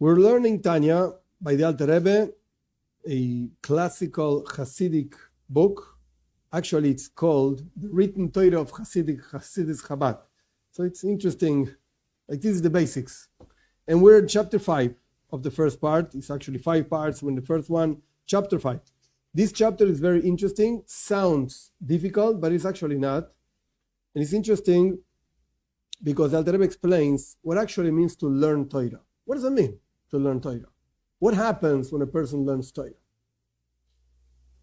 We're learning Tanya by the Alter Rebbe, a classical Hasidic book. Actually, it's called the Written Torah of Hasidus Chabad. So it's interesting. Like, this is the basics. And we're in chapter 5 of the first part. It's actually 5 parts. When the first one, chapter 5. This chapter is very interesting. Sounds difficult, but it's actually not. And it's interesting because Alter Rebbe explains what actually means to learn Torah. What does it mean to learn Torah? What happens when a person learns Torah?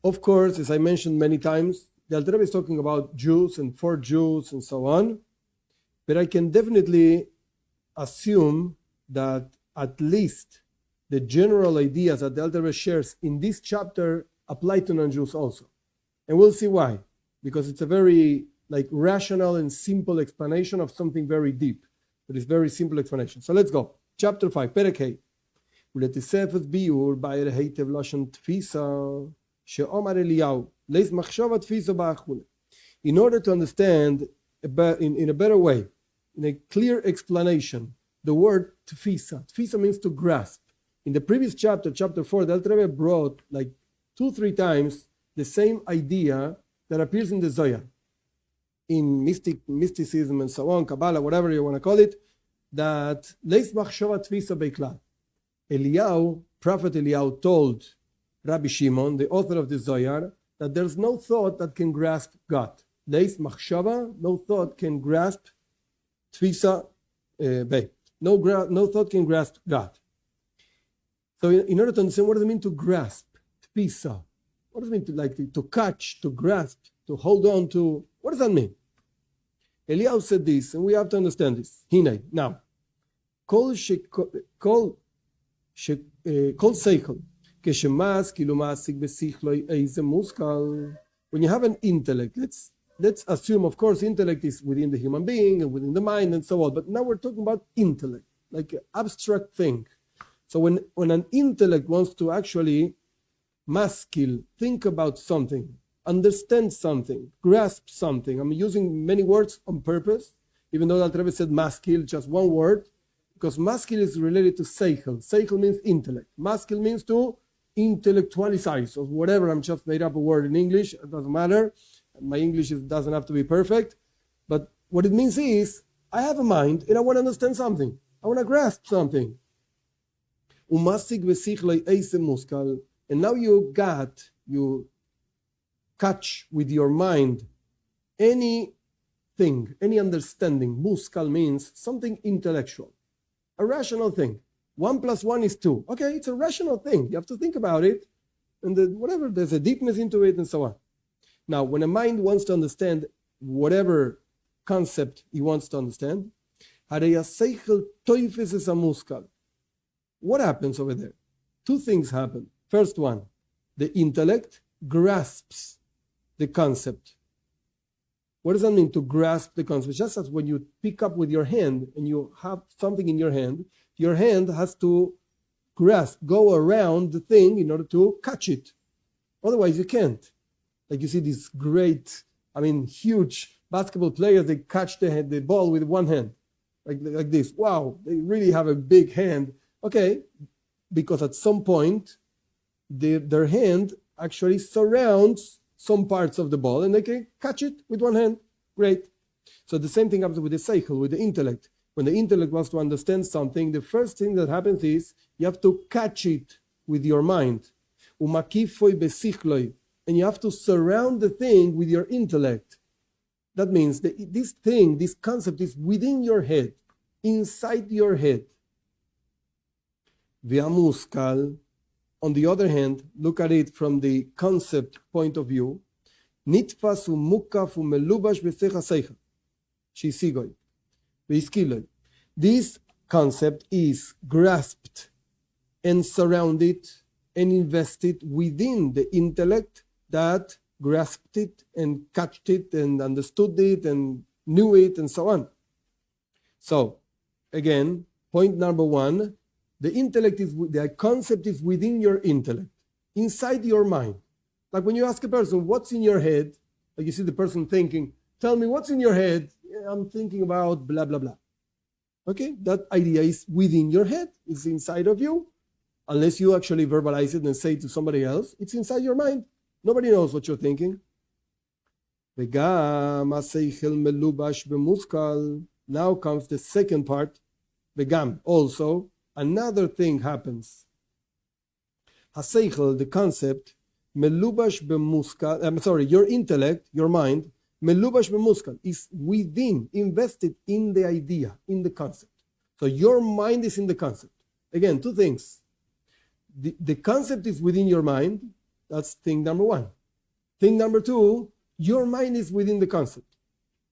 Of course, as I mentioned many times, the Alter Rebbe is talking about Jews and for Jews and so on. But I can definitely assume that at least the general ideas that the Alter Rebbe shares in this chapter apply to non-Jews also. And we'll see why. Because it's a very rational and simple explanation of something very deep. But it's very simple explanation. So let's go. Chapter 5, Perek Hey. ולתוספת ביור בעיר היטב לשון תפיסה שאומר אליהו לייס מחשבה תפיסה באחרונה. In order to understand in a better way, in a clear explanation, the word tfisa. Tfisa means to grasp. In the previous chapter, chapter 4, the Alter Rebbe brought 2-3 times the same idea that appears in the Zohar. In mysticism and so on, Kabbalah, whatever you want to call it, that leis machshava tfisa beiklal. Eliyahu, Prophet Eliyahu told Rabbi Shimon, the author of the Zohar, that there's no thought that can grasp God. Leis machshava, no thought can grasp tfisa bei. No thought can grasp God. So in order to understand what does it mean to grasp, tfisa, what does it mean to catch, to grasp, to hold on to, what does that mean? Eliyahu said this, and we have to understand this. Hinei, now, kol seichel, כשמס, כאילו מעסיק בשכלו איזה מושכל. When you have an intellect, let's assume, of course, intellect is within the human being and within the mind and so on, but now we're talking about intellect, like an abstract thing. So when an intellect wants to actually maskil, think about something, understand something, grasp something, I'm using many words on purpose, even though Alter Rebbe said maskil, just one word, because maskil is related to seichel. Seichel means intellect. Maskil means to intellectualize, or whatever. I'm just made up a word in English. It doesn't matter. My English doesn't have to be perfect. But what it means is, I have a mind and I want to understand something. I want to grasp something. And now you catch with your mind anything, any understanding. Muskal means something intellectual. A rational thing. 1 + 1 is 2. Okay, it's a rational thing. You have to think about it. And whatever, there's a deepness into it and so on. Now, when a mind wants to understand whatever concept he wants to understand, what happens over there? 2 things happen. First one, the intellect grasps the concept. What does that mean, to grasp the concept? Just as when you pick up with your hand and you have something in your hand has to grasp, go around the thing in order to catch it. Otherwise, you can't. Like you see these great, huge basketball players, they catch the ball with one hand, like this. Wow, they really have a big hand. Okay, because at some point, their hand actually surrounds some parts of the ball and they can catch it with one hand. Great. So the same thing happens with the seichel, with the intellect. When the intellect wants to understand something, the first thing that happens is you have to catch it with your mind. And you have to surround the thing with your intellect. That means that this concept is within your head, inside your head. Ve'amuskal, on the other hand, look at it from the concept point of view. Nitfas umukaf umelubash b'secha seicha. Shisigoi. V'iskiloi. This concept is grasped and surrounded and invested within the intellect that grasped it and catched it and understood it and knew it and so on. So, again, point number 1, the concept is within your intellect, inside your mind. Like when you ask a person, what's in your head? Like you see the person thinking, tell me what's in your head? I'm thinking about blah, blah, blah. Okay, that idea is within your head, it's inside of you. Unless you actually verbalize it and say it to somebody else, it's inside your mind. Nobody knows what you're thinking. Now comes the second part. Also, another thing happens. The concept, your intellect, your mind, is within, invested in the idea, in the concept. So your mind is in the concept. Again, two things. The concept is within your mind. That's thing number one. Thing number two, your mind is within the concept.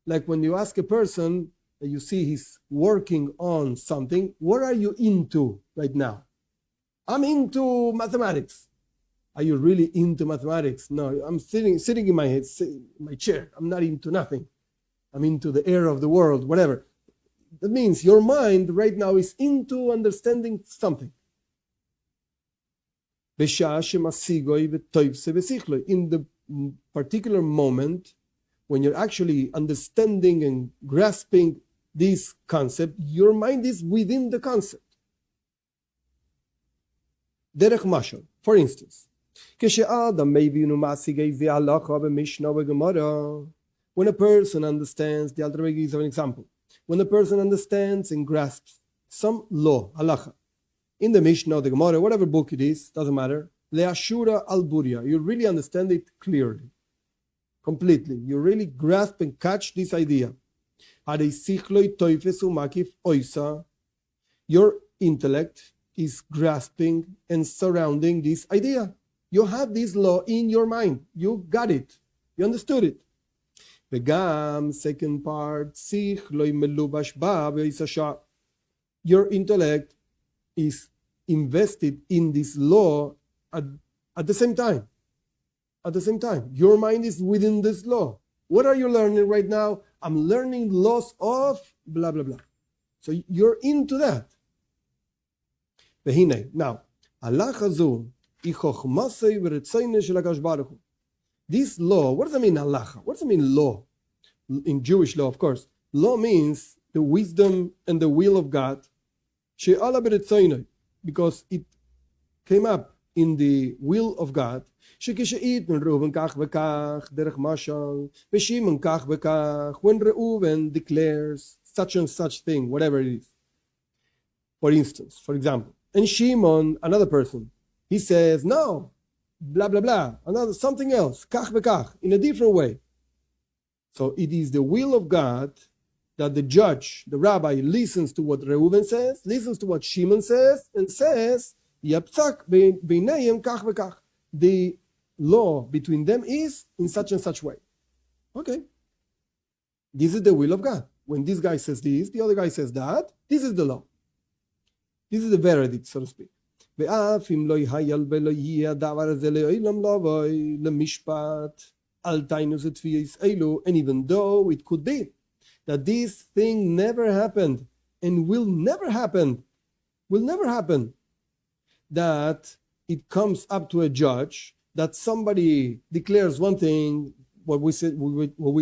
Like when you ask a person, you see he's working on something, what are you into right now? I'm into mathematics. Are you really into mathematics? No, I'm sitting in my chair. I'm not into nothing. I'm into the air of the world, whatever. That means your mind right now is into understanding something. In the particular moment when you're actually understanding and grasping this concept, your mind is within the concept. Derech mashal, for instance, when a person understands, the Alter Rebbe gives an example, when a person understands and grasps some law, halacha, in the Mishnah, the Gemara, whatever book it is, doesn't matter, le'ashura al-buria, you really understand it clearly, completely. You really grasp and catch this idea. Your intellect is grasping and surrounding this idea. You have this law in your mind. You got it. You understood it. Second part, your intellect is invested in this law at the same time. At the same time, your mind is within this law. What are you learning right now? I'm learning laws of blah, blah, blah. So you're into that. Now, this law, what does it mean, halacha? What does it mean, law? In Jewish law, of course. Law means the wisdom and the will of God, because it came up in the will of God. When Reuven declares such and such thing, whatever it is. For instance, for example, and Shimon, another person, he says, no, blah, blah, blah, another something else, kach v'kach, in a different way. So it is the will of God that the judge, the rabbi, listens to what Reuven says, listens to what Shimon says, and says, Yapsak Beinonim kach v'kach. The law between them is in such and such way. Okay. This is the will of God. When this guy says this, the other guy says that, this is the law. This is the verdict, so to speak. And even though it could be that this thing never happened and will never happen, that it comes up to a judge that somebody declares one thing, what we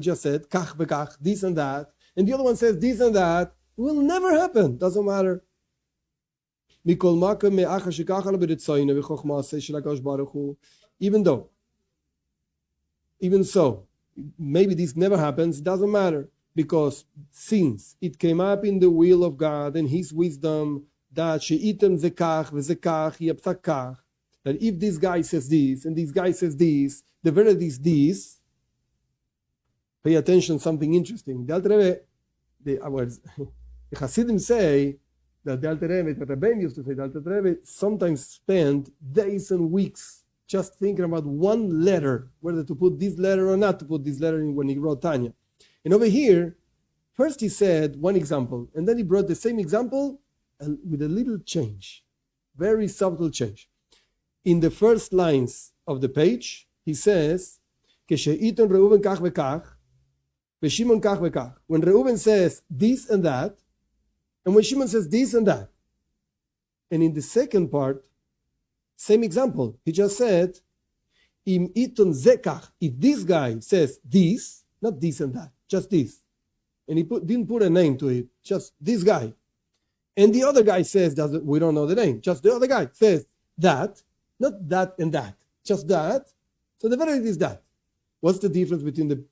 just said, kach v'kach, this and that, and the other one says this and that, it will never happen. Doesn't matter. Even so, maybe this never happens, doesn't matter, because since it came up in the will of God and His wisdom, that she'item zekach v'zekach yaptakach, that if this guy says this and this guy says this, the verdict is this. Pay attention, something interesting. The Alter Rebbe, the Hasidim say that the Alter Rebbe, the Rabbi used to say, the Alter Rebbe sometimes spend days and weeks just thinking about one letter, whether to put this letter or not to put this letter in when he wrote Tanya. And over here, first he said one example, and then he brought the same example with a little change, very subtle change. In the first lines of the page, he says, when Reuven says this and that, and when Shimon says this and that. And in the second part, same example. He just said, if this guy says this, not this and that, just this, and he didn't put a name to it, just this guy. and the other guy says, we don't know the name, just the other guy says that, not that and that, just that. So the verdict is that. What's the difference between the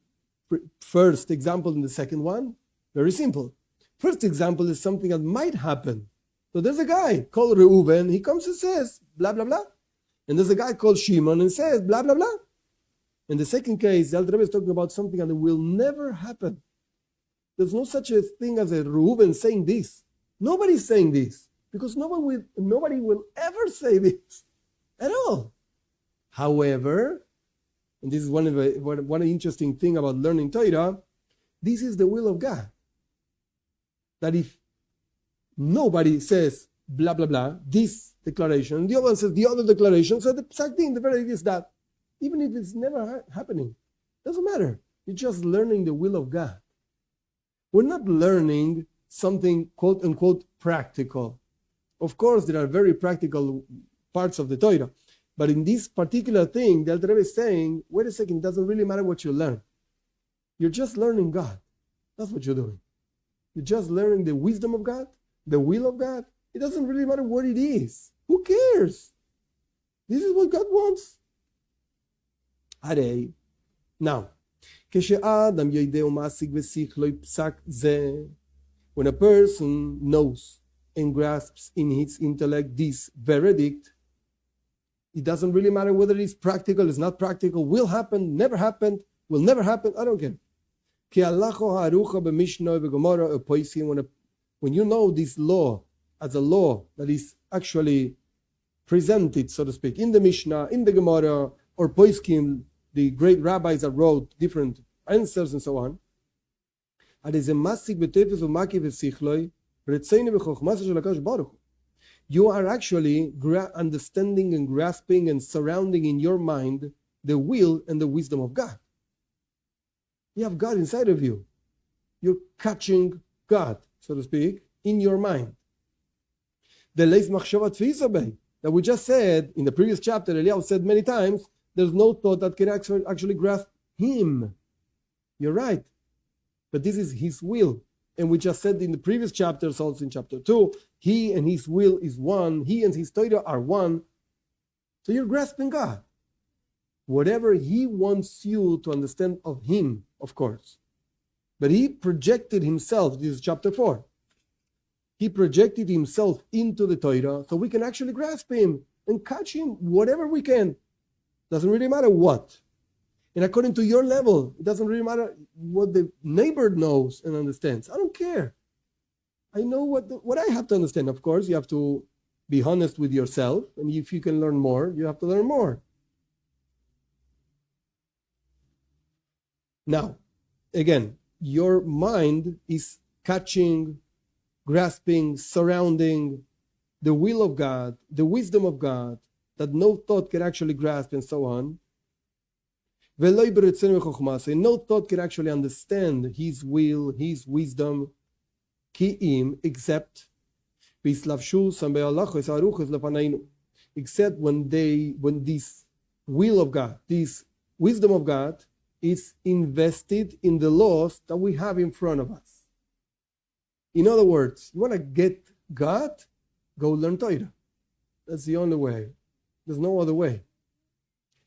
first example and the second one? Very simple. First example is something that might happen. So there's a guy called Reuven, he comes and says, blah, blah, blah. And there's a guy called Shimon and says, blah, blah, blah. In the second case, the Alter Rebbe is talking about something that will never happen. There's no such a thing as a Reuven saying this. Nobody's saying this, because nobody will ever say this at all. However, and this is one interesting thing about learning Torah, this is the will of God. That if nobody says blah, blah, blah, this declaration, the other one says the other declaration, so the exact thing, the verdict is that. Even if it's never happening, doesn't matter. You're just learning the will of God. We're not learning something quote unquote practical. Of course, there are very practical parts of the Torah. But in this particular thing, the Alter Rebbe is saying, wait a second, it doesn't really matter what you learn. You're just learning God. That's what you're doing. You're just learning the wisdom of God, the will of God. It doesn't really matter what it is. Who cares? This is what God wants. Now, when a person knows and grasps in his intellect this verdict, it doesn't really matter whether it's practical, it's not practical, will happen, never happened, will never happen, I don't care. When you know this law as a law that is actually presented, so to speak, in the Mishnah, in the Gemara, or Poiskim, the great rabbis that wrote different answers and so on, you are actually understanding and grasping and surrounding in your mind the will and the wisdom of God. You have God inside of you. You're catching God, so to speak, in your mind. The leis machshavat fi'isabei that we just said in the previous chapter, Eliyahu said many times, there's no thought that can actually grasp him. You're right. But this is his will. And we just said in the previous chapters, also in chapter 2, he and his will is one. He and his Torah are one. So you're grasping God. Whatever he wants you to understand of him, of course. But he projected himself, this is chapter 4. He projected himself into the Torah so we can actually grasp him and catch him whatever we can. Doesn't really matter what. And according to your level, it doesn't really matter what the neighbor knows and understands. I don't care. I know what I have to understand. Of course, you have to be honest with yourself. And if you can learn more, you have to learn more. Now, again, your mind is catching, grasping, surrounding the will of God, the wisdom of God, that no thought can actually grasp and so on. No thought can actually understand his will, his wisdom, except when this will of God, this wisdom of God is invested in the laws that we have in front of us. In other words, you want to get God? Go learn Torah. That's the only way. There's no other way.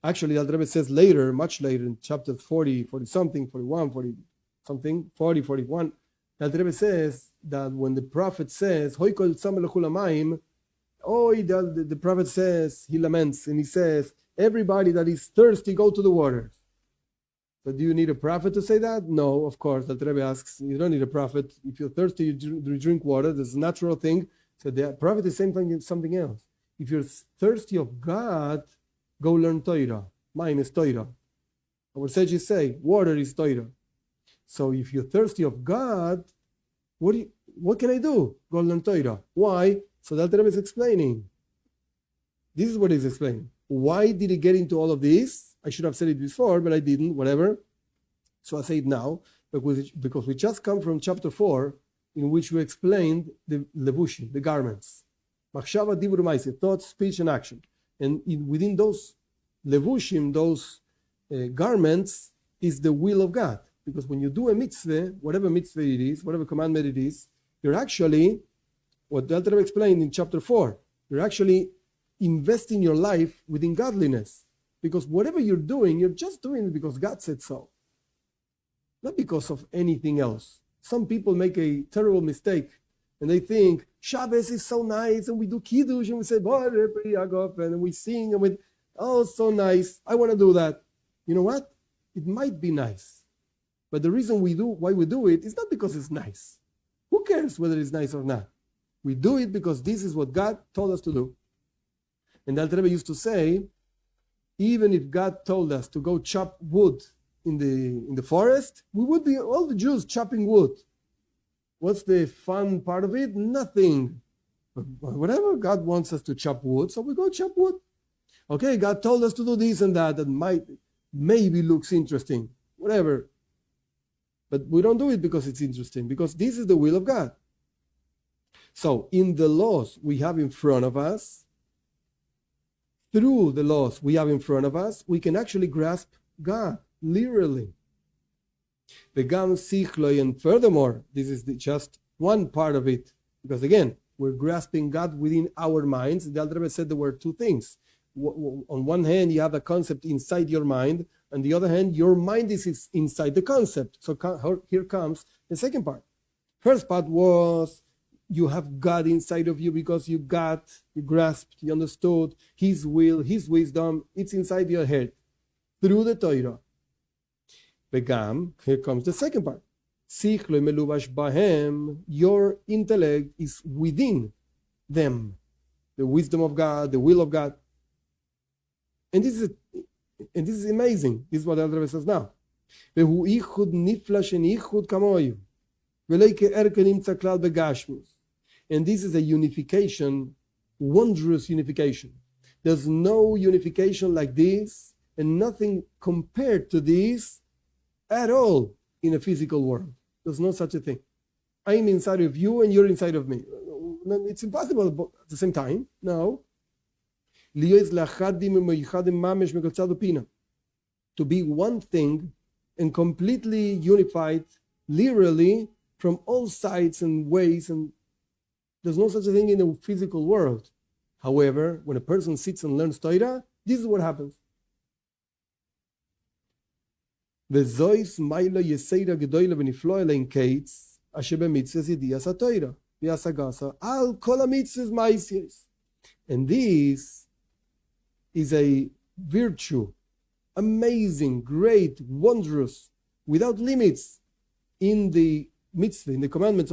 Actually, Alter Rebbe says later, much later, in chapter 40, 40-something, 41, 40-something, 40, 41, Alter Rebbe says that when the prophet says, the prophet says, he laments, and he says, everybody that is thirsty, go to the waters. So do you need a prophet to say that? No, of course. Alter Rebbe asks, you don't need a prophet. If you're thirsty, you drink water. That's a natural thing. So the prophet is saying something else. If you're thirsty of God, go learn Torah. Mine is Torah. Our sages say, water is Torah. So if you're thirsty of God, what can I do? Go learn Torah. Why? So the Alter Rebbe is explaining. This is what he's explaining. Why did he get into all of this? I should have said it before, but I didn't, whatever. So I say it now, because we just come from chapter 4, in which we explained the levushim, the garments. Machshava, dibur, ma'aseh, thought, speech, and action. And within those levushim, those garments, is the will of God. Because when you do a mitzvah, whatever mitzvah it is, whatever commandment it is, you're actually what the Alter Rebbe explained in chapter 4. You're actually investing your life within godliness. Because whatever you're doing, you're just doing it because God said so. Not because of anything else. Some people make a terrible mistake and they think Shabbos is so nice and we do Kiddush and we say, and we sing and we, oh, so nice. I want to do that. You know what? It might be nice. But the reason why we do it is not because it's nice. Who cares whether it's nice or not? We do it because this is what God told us to do. And Alter Rebbe used to say, even if God told us to go chop wood in the forest, we would be all the Jews chopping wood. What's the fun part of it? Nothing. But whatever, God wants us to chop wood, so we go chop wood. Okay, God told us to do this and that maybe looks interesting. Whatever. But we don't do it because it's interesting, because this is the will of God. So in the laws we have in front of us, through the laws we have in front of us, we can actually grasp God, literally. And furthermore, this is just one part of it, because again, we're grasping God within our minds. The Alter Rebbe said there were two things. On one hand, you have a concept inside your mind. On the other hand, your mind is inside the concept. So here comes the second part. First part was you have God inside of you because you grasped, you understood His will, His wisdom. It's inside your head through the Torah. Here comes the second part. Your intellect is within them. The wisdom of God, the will of God. And this is amazing. This is what Alter Rebbe says now. And this is a unification, wondrous unification. There's no unification like this, and nothing compared to this at all in a physical world. There's no such a thing. I'm inside of you and you're inside of me. It's impossible at the same time. No. To be one thing and completely unified, literally, from all sides and ways, and there's no such a thing in the physical world. However, when a person sits and learns Torah, this is what happens. And this is a virtue, amazing, great, wondrous, without limits, in the mitzvah, in the commandment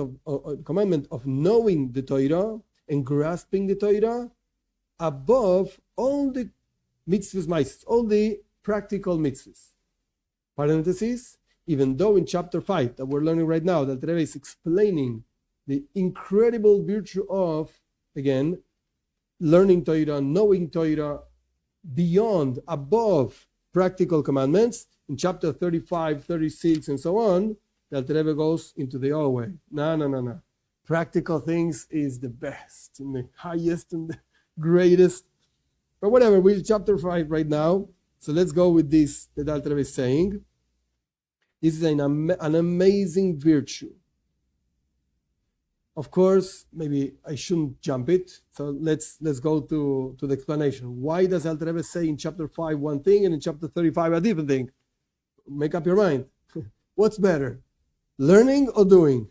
of knowing the Torah and grasping the Torah above all the mitzvahs, all the practical mitzvahs. Parenthesis, even though in chapter 5 that we're learning right now, that Rebbe is explaining the incredible virtue of, again, learning Torah, knowing Torah, beyond, above practical commandments, in chapter 35, 36, and so on, that Rebbe goes into the other way. No. Practical things is the best, and the highest, and the greatest. But whatever, we're in chapter 5 right now, so let's go with this that Alter Rebbe is saying. This is an amazing virtue. Of course, maybe I shouldn't jump it. So let's go to the explanation. Why does Alter Rebbe say in chapter 5 one thing and in chapter 35 a different thing? Make up your mind. What's better, learning or doing?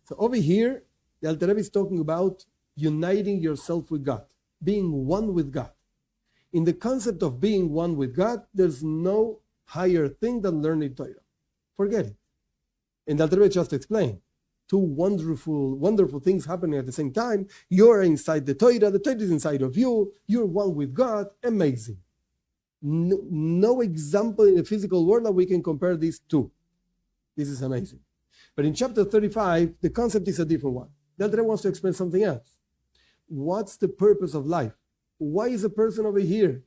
So over here, the Alter Rebbe is talking about uniting yourself with God, being one with God. In the concept of being one with God, there's no higher thing than learning Torah. Forget it. And Alter Rebbe just explained. Two wonderful things happening at the same time. You're inside the Torah is inside of you, you're one with God. Amazing. No example in the physical world that we can compare these two. This is amazing. But in chapter 35, the concept is a different one. The Alter Rebbe wants to explain something else. What's the purpose of life? Why is a person over here?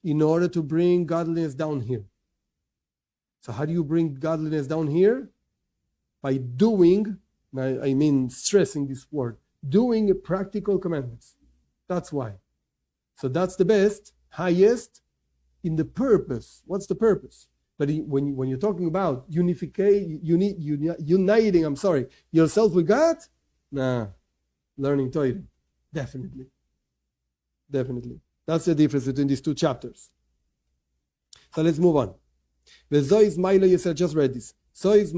In order to bring godliness down here. So how do you bring godliness down here? By doing, I mean stressing this word, doing practical commandments. That's why. So that's the best, highest in the purpose. What's the purpose? But when you're talking about uniting yourself with God, nah. learning Torah. Definitely. That's the difference between these two chapters. So let's move on. Just read this. This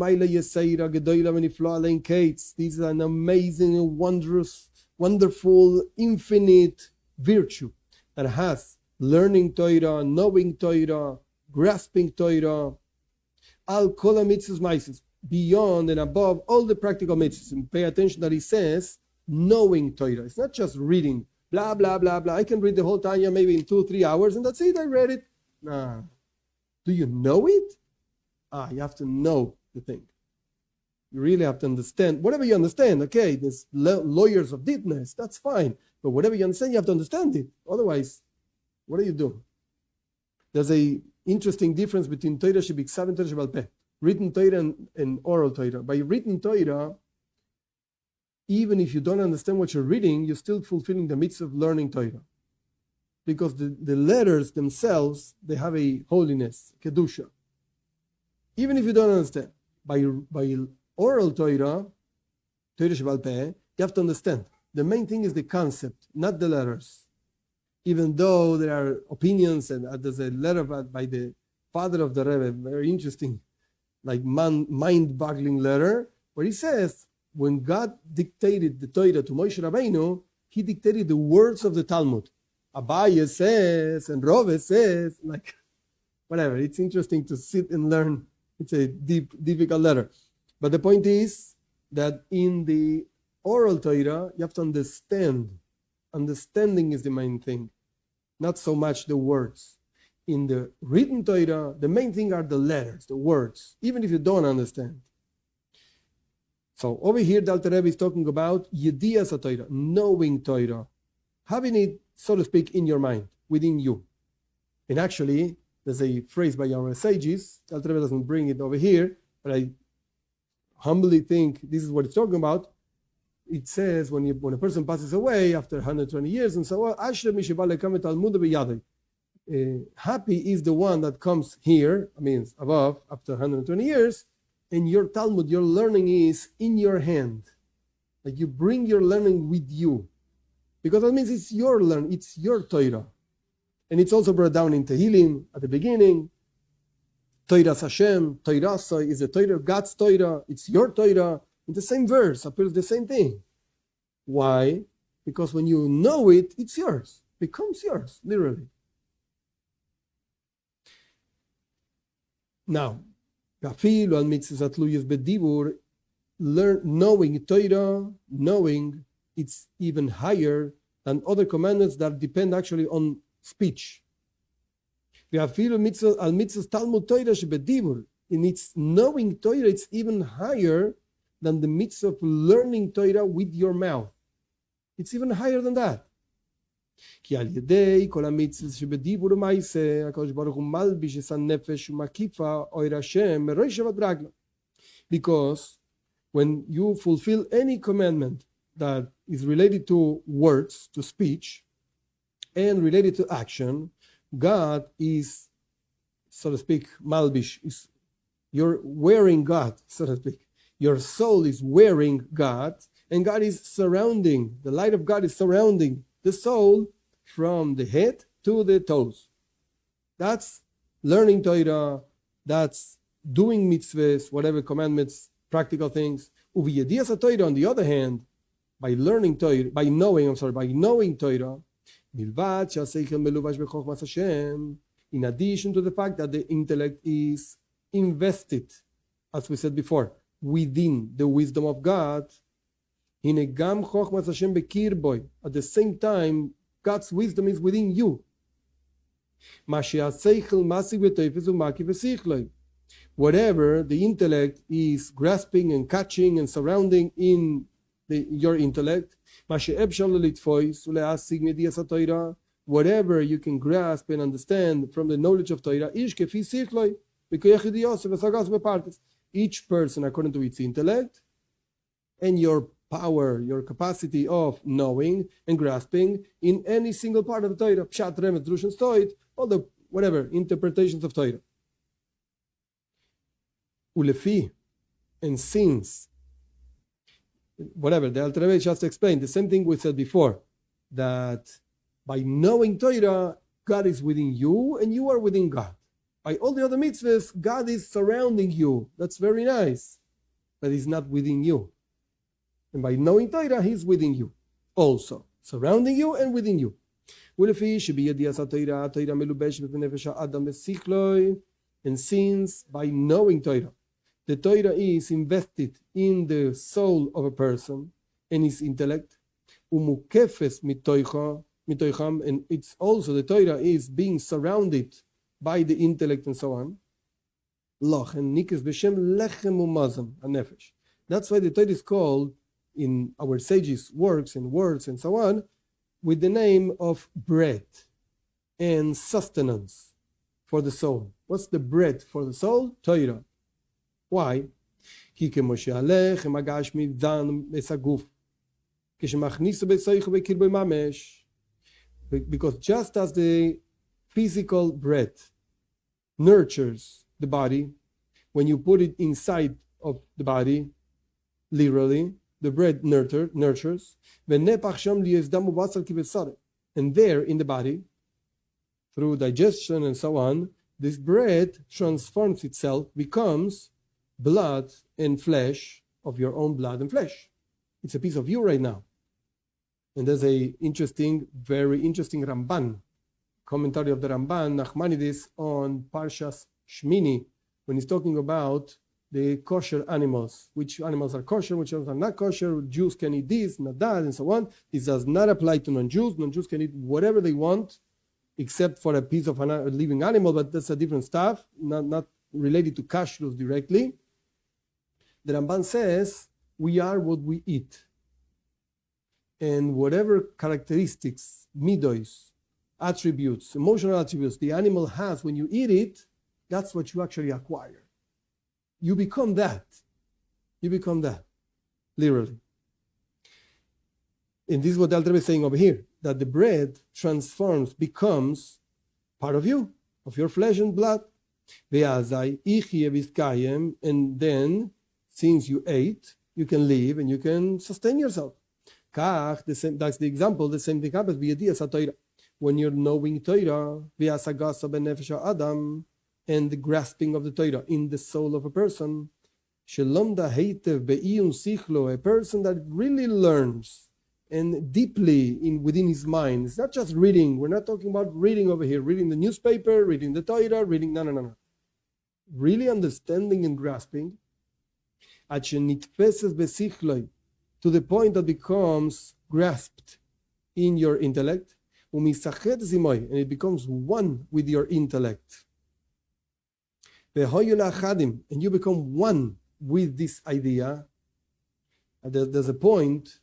is an amazing, wondrous, wonderful, infinite virtue that has learning Torah, knowing Torah, grasping Torah, al kol mitzvahs, beyond and above all the practical mitzvahs. And pay attention that he says knowing Torah. It's not just reading, blah, blah, blah, blah. I can read the whole Tanya maybe in 2-3 hours and that's it, I read it. Nah. Do you know it? You have to know the thing. You really have to understand. Whatever you understand, okay, there's lawyers of deepness, that's fine. But whatever you understand, you have to understand it. Otherwise, what are you doing? There's an interesting difference between Torah Shebiksav and Torah Shebal Peh. Written Torah and oral Torah. By written Torah, even if you don't understand what you're reading, you're still fulfilling the mitzvah of learning Torah. Because the letters themselves, they have a holiness, kedusha. Even if you don't understand. By oral Torah, Torah Shebal Peh, you have to understand. The main thing is the concept, not the letters. Even though there are opinions, and there's a letter by the father of the Rebbe, very interesting, like mind-boggling letter, where he says, when God dictated the Torah to Moshe Rabbeinu, he dictated the words of the Talmud. Abaye says, and Rove says, like, whatever. It's interesting to sit and learn. It's a difficult letter. But the point is that in the oral Torah, you have to understand. Understanding is the main thing, not so much the words. In the written Torah, the main thing are the letters, the words, even if you don't understand. So over here, the Alter Rebbe is talking about Yediyas Torah, knowing Torah, having it, so to speak, in your mind, within you. And actually, there's a phrase by our sages, the Alter Rebbe doesn't bring it over here, but I humbly think this is what it's talking about. It says when a person passes away after 120 years and so on, happy is the one that comes here, means above, after 120 years, and your Talmud, your learning is in your hand. Like you bring your learning with you. Because that means it's your learning, it's your Torah. And it's also brought down in Tehillim at the beginning. Torah Hashem, Torah is the Torah, God's Torah, it's your Torah. In the same verse appears the same thing. Why? Because when you know it, it's yours. Becomes yours, literally. Now, knowing Torah, knowing it's even higher than other commandments that depend actually on speech. In its knowing Torah, it's even higher than the mitzvah of learning Torah with your mouth. It's even higher than that. Because when you fulfill any commandment that is related to words, to speech, and related to action, God is, so to speak, malbish. You're wearing God, so to speak. Your soul is wearing God, and God is surrounding, the light of God is surrounding the soul from the head to the toes. That's learning Torah, that's doing mitzvahs, whatever commandments, practical things. Uviyediyas Torah, on the other hand, by learning Torah, by knowing Torah, in addition to the fact that the intellect is invested, as we said before, within the wisdom of God, at the same time, God's wisdom is within you. Whatever the intellect is grasping and catching and surrounding in your intellect, whatever you can grasp and understand from the knowledge of Torah, each person according to its intellect and your power, your capacity of knowing and grasping in any single part of the Torah, Pshat, Remes, Drush, and Stoit, all the whatever interpretations of Torah. Ulefi, and since whatever, the Alter Rebbe just explained, the same thing we said before, that by knowing Torah, God is within you and you are within God. By all the other mitzvahs, God is surrounding you. That's very nice, but He's not within you. And by knowing Torah, He's within you also, surrounding you and within you. And since by knowing Torah, the Torah is invested in the soul of a person and his intellect, and it's also the Torah is being surrounded by the intellect and so on. That's why the Torah is called in our sages' works and words and so on with the name of bread and sustenance for the soul. What's the bread for the soul? Torah. Why? Because just as the physical bread nurtures the body, when you put it inside of the body, literally, the bread nurtures, and there in the body, through digestion and so on, this bread transforms itself, becomes blood and flesh of your own blood and flesh. It's a piece of you right now. And there's a interesting, very interesting Ramban, commentary of the Ramban, Nachmanides, on Parshas Shmini, when he's talking about the kosher animals, which animals are kosher, which animals are not kosher, Jews can eat this, not that, and so on. This does not apply to non-Jews. Non-Jews can eat whatever they want, except for a piece of a living animal, but that's a different stuff, not related to kashrus directly. The Ramban says, we are what we eat. And whatever characteristics, midos, attributes, emotional attributes the animal has when you eat it, that's what you actually acquire. You become that. You become that, literally. And this is what Alter Rebbe is saying over here, that the bread transforms, becomes part of you, of your flesh and blood. And then, since you ate, you can live and you can sustain yourself. That's the example. The same thing happens when you're knowing Torah, Adam, and the grasping of the Torah in the soul of a person. A person that really learns and deeply within his mind. It's not just reading. We're not talking about reading over here, reading the newspaper, reading the Torah, reading, no. Really understanding and grasping, to the point that becomes grasped in your intellect, and it becomes one with your intellect. And you become one with this idea. There's a point,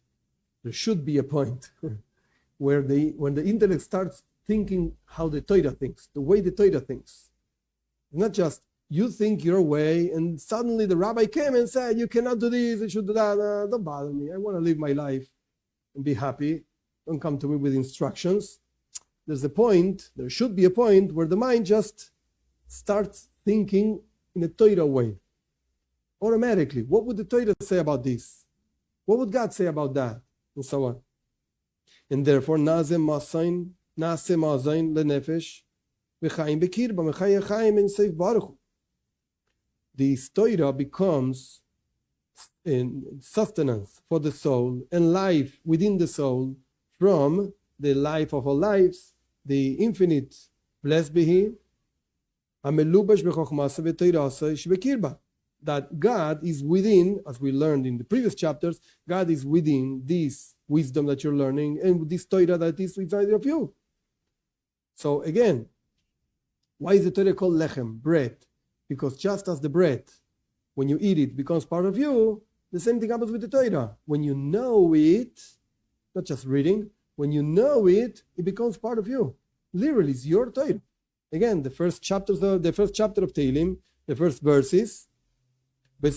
there should be a point, where when the intellect starts thinking how the Torah thinks, the way the Torah thinks. Not just you think your way, and suddenly the rabbi came and said, you cannot do this, you should do that. Don't bother me. I want to live my life and be happy. Don't come to me with instructions. There's a point, there should be a point where the mind just starts thinking in a Torah way. Automatically. What would the Torah say about this? What would God say about that? And so on. And therefore, Naase Mazain lenefesh v'chaim bekirba v'chaya chaim and seif baruch. The Torah becomes sustenance for the soul and life within the soul from the life of all lives, the infinite, blessed be He, that God is within, as we learned in the previous chapters, God is within this wisdom that you're learning and this Torah that is inside of you. So again, why is the Torah called lechem, bread? Because just as the bread, when you eat it, becomes part of you, the same thing happens with the Torah. When you know it, not just reading, when you know it, it becomes part of you. Literally, it's your Torah. Again, the first chapter of Tehillim, the first verses, you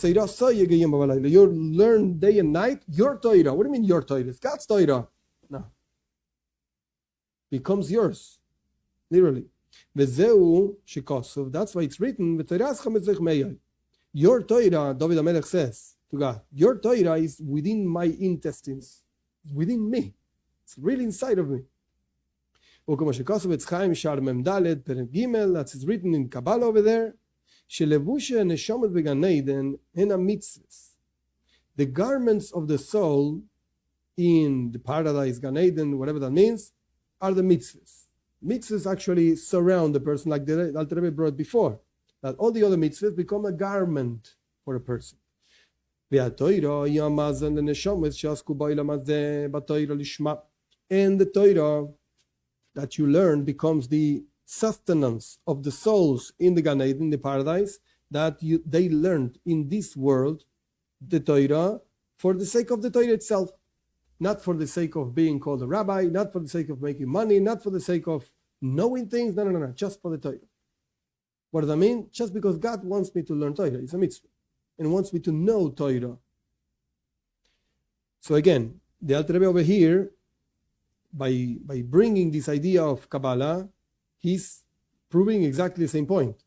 learn day and night your Torah. What do you mean your Torah? It's God's Torah. No. Becomes yours. Literally. That's why it's written, your Torah, David HaMelech says, to God. Your Torah is within my intestines, within me. It's really inside of me. That's written in Kabbalah over there. The garments of the soul in the paradise, Gan Eden, whatever that means, are the mitzvahs. Mitzvahs actually surround the person, like the Alter Rebbe brought before, that all the other mitzvahs become a garment for a person. And the Torah that you learn becomes the sustenance of the souls in the Gan Eden, the paradise, that they learned in this world, the Torah, for the sake of the Torah itself. Not for the sake of being called a rabbi, not for the sake of making money, not for the sake of knowing things, no, just for the Torah. What does that mean? Just because God wants me to learn Torah, it's a mitzvah, and wants me to know Torah. So again, the Alter Rebbe over here, by bringing this idea of Kabbalah, he's proving exactly the same point.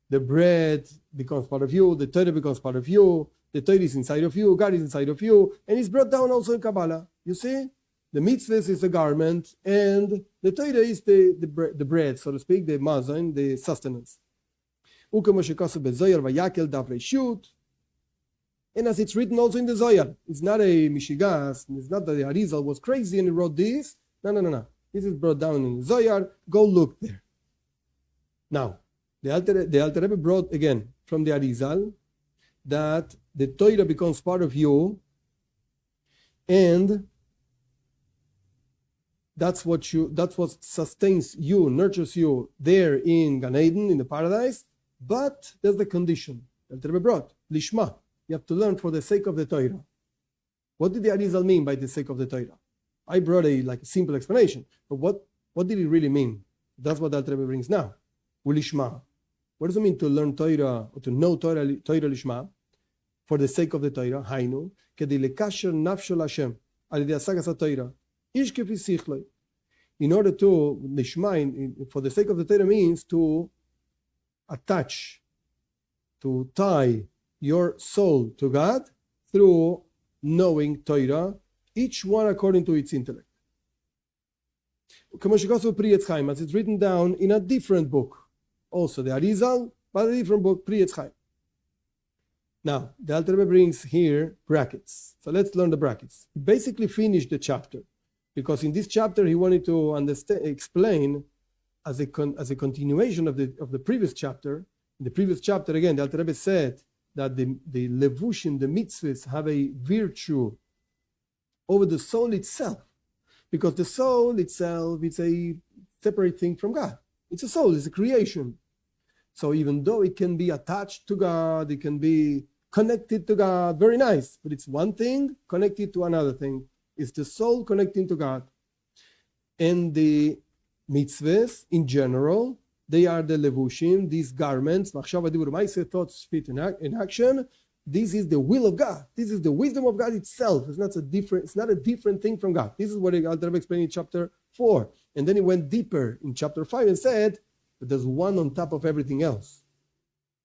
The bread becomes part of you, the Torah becomes part of you, the Torah is inside of you, God is inside of you, and it's brought down also in Kabbalah. You see? The mitzvahs is the garment, and the Torah is the bread, so to speak, the mazon, the sustenance. And as it's written also in the Zohar, it's not a Mishigas, it's not that the Arizal was crazy and he wrote this. No. This is brought down in the Zohar. Go look there. Now, the Alter Rebbe brought again from the Arizal that the Torah becomes part of you, and that's what sustains you, nurtures you there in Gan Eden, in the paradise. But there's the condition the Alter Rebbe brought, Lishma. You have to learn for the sake of the Torah. What did the Arizal mean by the sake of the Torah? I brought a simple explanation, but what did it really mean? That's what the Alter Rebbe brings now. Ulishma. What does it mean to learn Torah or to know Torah Lishma? For the sake of the Torah, Hainu, kedei lekasher nafsho Hashem, al yedei hasagas haTorah, ish kefi sichloi. In order to Lishma, for the sake of the Torah means to attach, to tie your soul to God through knowing Torah, each one according to its intellect. As it's written down in a different book, also the Arizal, but a different book, Pri Etz Chaim. Now, the Alter Rebbe brings here brackets. So let's learn the brackets. He basically finished the chapter, because in this chapter he wanted to explain as a continuation of the previous chapter. In the previous chapter, again, the Alter Rebbe said that the levushim, the mitzvahs, have a virtue over the soul itself, because the soul itself is a separate thing from God. It's a soul, it's a creation. So even though it can be attached to God, it can be connected to God, very nice, but it's one thing connected to another thing. It's the soul connecting to God. And the mitzvahs in general, they are the levushim, these garments, thoughts, speech, and action. This is the will of God. This is the wisdom of God itself. It's not a different thing from God. This is what Alter Rebbe explained in chapter 4. And then he went deeper in chapter 5 and said that there's one on top of everything else.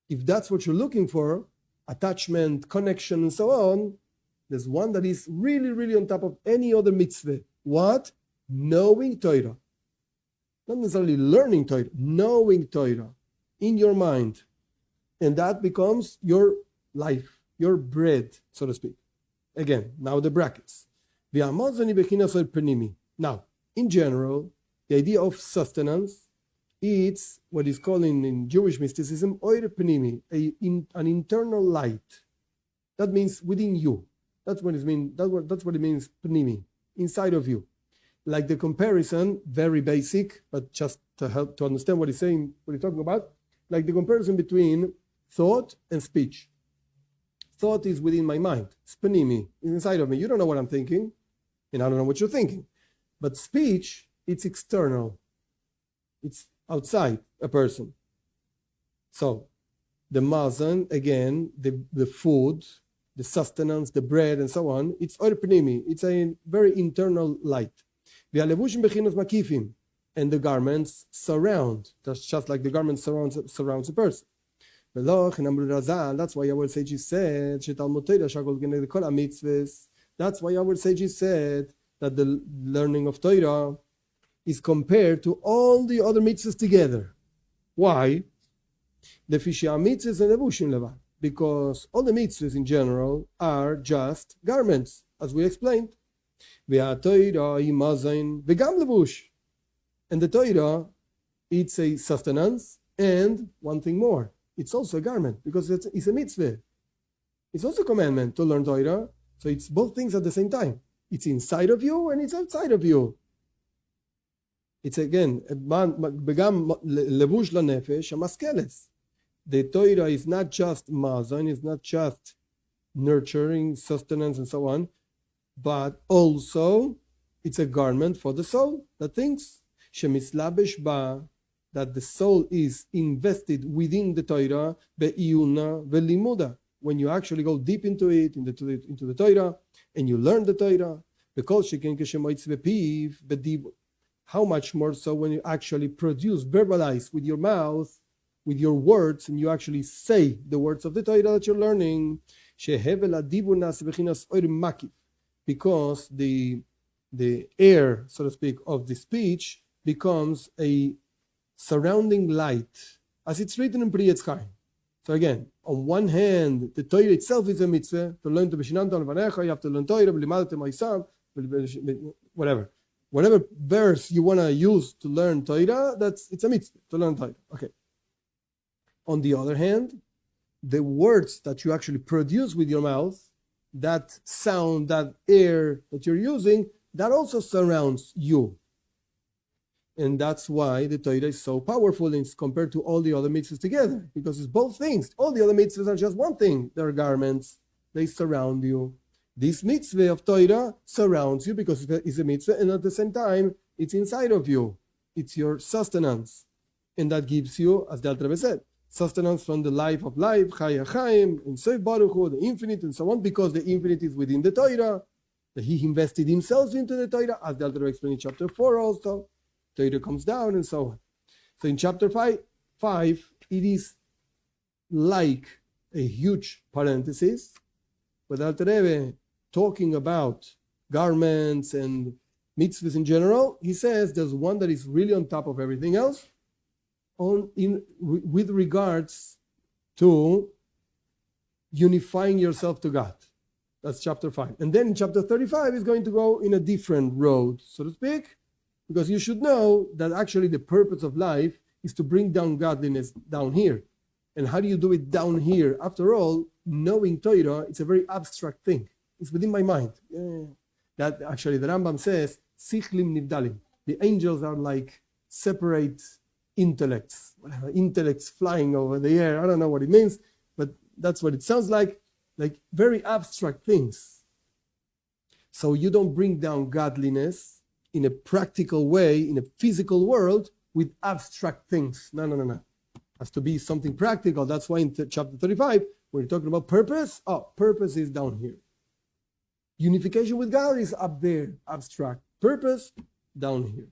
If that's what you're looking for, attachment, connection, and so on, there's one that is really, really on top of any other mitzvah. What? Knowing Torah. Not necessarily learning Torah, knowing Torah in your mind. And that becomes your life, your bread, so to speak. Again, now the brackets. Now, in general, the idea of sustenance, it's what is called in Jewish mysticism, oir pnimi, an internal light. That means within you. That's what it means. That's what it means, pnimi, inside of you. Like the comparison, very basic, but just to help to understand what he's saying, what he's talking about, like the comparison between thought and speech. Thought is within my mind. Pnimi is inside of me. You don't know what I'm thinking, and I don't know what you're thinking. But speech, it's external. It's outside a person. So, the mazon, again, the food, the sustenance, the bread, and so on, it's or pnimi. It's a very internal light. And the garments surround. That's just like the garment surrounds a person. That's why our sages said, that's why our sages said that the learning of Torah is compared to all the other mitzvahs together. Why? Because all the mitzvahs in general are just garments, as we explained. And the Torah, it's a sustenance, and one thing more, it's also a garment, because it's a mitzvah. It's also a commandment to learn Torah, so it's both things at the same time. It's inside of you and it's outside of you. It's again, levush lanefesh hamaskeles. The Torah is not just mazon, it's not just nurturing, sustenance, and so on, but also it's a garment for the soul that thinks. Shemislabesh ba, that the soul is invested within the Torah, be'iyuna ve'limuda. When you actually go deep into it, into the Torah, and you learn the Torah, how much more so when you actually verbalize with your mouth, with your words, and you actually say the words of the Torah that you're learning, because the air, so to speak, of the speech becomes a surrounding light, as it's written in Pri Etz Chaim. So again, on one hand, the Torah itself is a mitzvah. To learn to Beshinam Vanecha, you have to learn Torah, whatever. Whatever verse you want to use to learn Torah, it's a mitzvah to learn Torah. Okay. On the other hand, the words that you actually produce with your mouth, that sound, that air that you're using, that also surrounds you. And that's why the Torah is so powerful compared to all the other mitzvahs together, because it's both things. All the other mitzvahs are just one thing. They're garments. They surround you. This mitzvah of Torah surrounds you because it's a mitzvah, and at the same time, it's inside of you. It's your sustenance. And that gives you, as the Alter Rebbe said, sustenance from the life of life, Chaya Chaim, and Sof Baruch Hu, the infinite, and so on, because the infinite is within the Torah. That he invested himself into the Torah, as the Alter Rebbe explained in chapter 4 also. Torah comes down and so on. So in chapter 5, it is like a huge parenthesis, but Alter Rebbe, talking about garments and mitzvahs in general, he says there's one that is really on top of everything else with regards to unifying yourself to God. That's chapter 5. And then in chapter 35 is going to go in a different road, so to speak, because you should know that actually the purpose of life is to bring down godliness down here. And how do you do it down here? After all, knowing Torah, it's a very abstract thing. It's within my mind. That actually the Rambam says, Sichlim Nivdalim. The angels are like separate intellects, whatever, intellects flying over the air. I don't know what it means, but that's what it sounds like very abstract things. So you don't bring down godliness in a practical way, in a physical world, with abstract things. No. It has to be something practical. That's why in chapter 35, when you're talking about purpose, purpose is down here. Unification with God is up there, abstract. Purpose, down here.